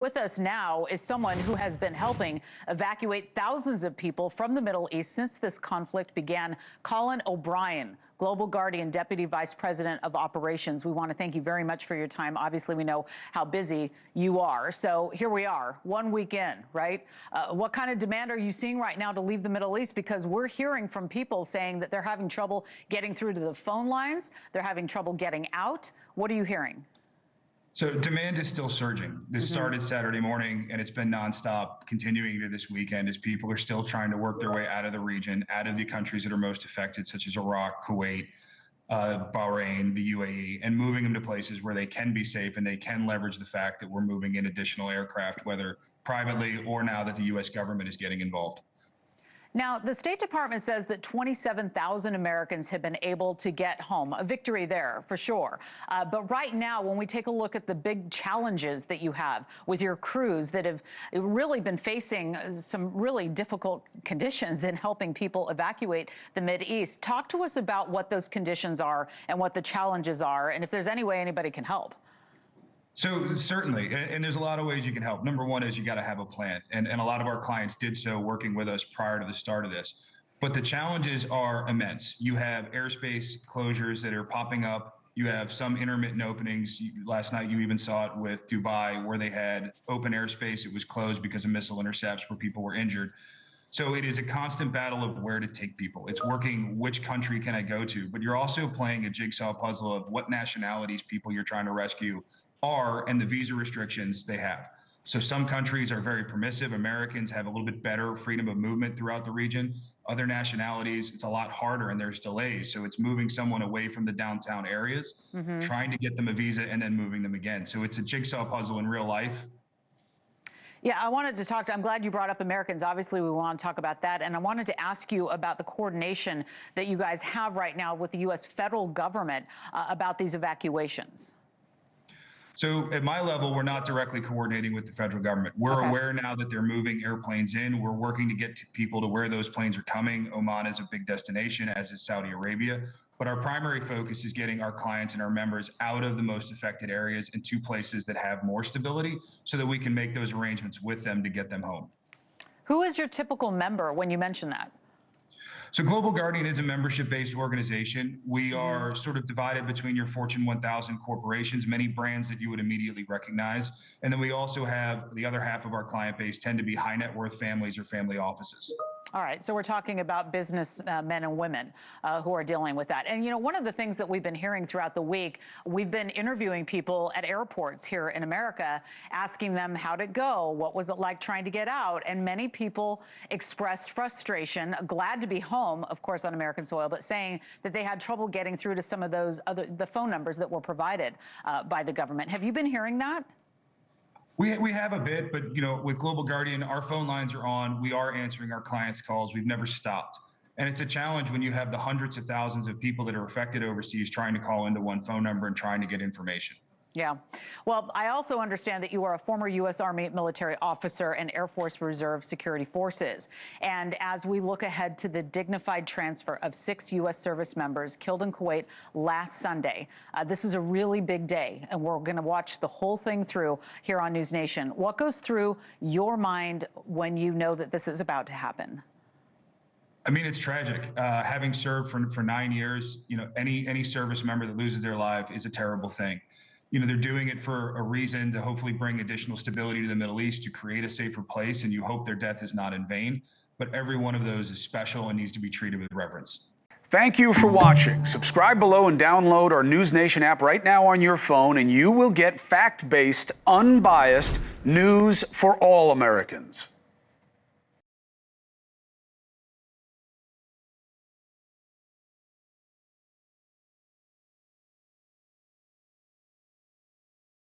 With us now is someone who has been helping evacuate thousands of people from the Middle East since this conflict began. Colin O'Brien, Global Guardian Deputy Vice President of Operations. We want to thank you very much for your time. Obviously, we know how busy you are. So here we are, 1 week in, right? What kind of demand are you seeing right now to leave the Middle East? Because we're hearing from people saying that they're having trouble getting through to the phone lines. They're having trouble getting out. What are you hearing? So demand is still surging. This started Saturday morning and it's been nonstop, continuing into this weekend as people are still trying to work their way out of the region, out of the countries that are most affected, such as Iraq, Kuwait, Bahrain, the UAE, and moving them to places where they can be safe and they can leverage the fact that we're moving in additional aircraft, whether privately or now that the U.S. government is getting involved. Now, the State Department says that 27,000 Americans have been able to get home. A victory there, for sure. But right now, when we take a look at the big challenges that you have with your crews that have really been facing some really difficult conditions in helping people evacuate the Mideast, talk to us about what those conditions are and what the challenges are, and if there's any way anybody can help. So certainly, and there's a lot of ways you can help. Number one is you got to have a plan. And a lot of our clients did so working with us prior to the start of this. But the challenges are immense. You have airspace closures that are popping up. You have some intermittent openings. Last night, you even saw it with Dubai, where they had open airspace. It was closed because of missile intercepts where people were injured. So it is a constant battle of where to take people. It's working which country can I go to, but you're also playing a jigsaw puzzle of what nationalities people you're trying to rescue are and the visa restrictions they have. So some countries are very permissive. Americans have a little bit better freedom of movement throughout the region. Other nationalities, it's a lot harder and there's delays. So it's moving someone away from the downtown areas, trying to get them a visa and then moving them again. So it's a jigsaw puzzle in real life. Yeah, I wanted to talk I'm glad you brought up Americans. Obviously, we want to talk about that. And I wanted to ask you about the coordination that you guys have right now with the U.S. federal government about these evacuations. So at my level, we're not directly coordinating with the federal government. We're aware now that they're moving airplanes in. We're working to get to people to where those planes are coming. Oman is a big destination, as is Saudi Arabia. But our primary focus is getting our clients and our members out of the most affected areas into places that have more stability so that we can make those arrangements with them to get them home. Who is your typical member when you mention that? So Global Guardian is a membership-based organization. We are sort of divided between your Fortune 1000 corporations, many brands that you would immediately recognize. And then we also have the other half of our client base tend to be high net worth families or family offices. All right, so we're talking about business men and women who are dealing with that. And, you know, one of the things that we've been hearing throughout the week, we've been interviewing people at airports here in America, asking them how'd it go, what was it like trying to get out, and many people expressed frustration, glad to be home, of course, on American soil, but saying that they had trouble getting through to some of those the phone numbers that were provided by the government. Have you been hearing that? We have a bit, but you know, with Global Guardian, our phone lines are on. We are answering our clients' calls. We've never stopped. And it's a challenge when you have the hundreds of thousands of people that are affected overseas trying to call into one phone number and trying to get information. Yeah. Well, I also understand that you are a former U.S. Army military officer and Air Force Reserve Security Forces. And as we look ahead to the dignified transfer of 6 U.S. service members killed in Kuwait last Sunday, this is a really big day, and we're going to watch the whole thing through here on NewsNation. What goes through your mind when you know that this is about to happen? I mean, it's tragic. Having served for 9 years, you know, any service member that loses their life is a terrible thing. You know, they're doing it for a reason to hopefully bring additional stability to the Middle East, to create a safer place, and you hope their death is not in vain. But every one of those is special and needs to be treated with reverence. Thank you for watching. Subscribe below and download our NewsNation app right now on your phone, and you will get fact-based, unbiased news for all Americans.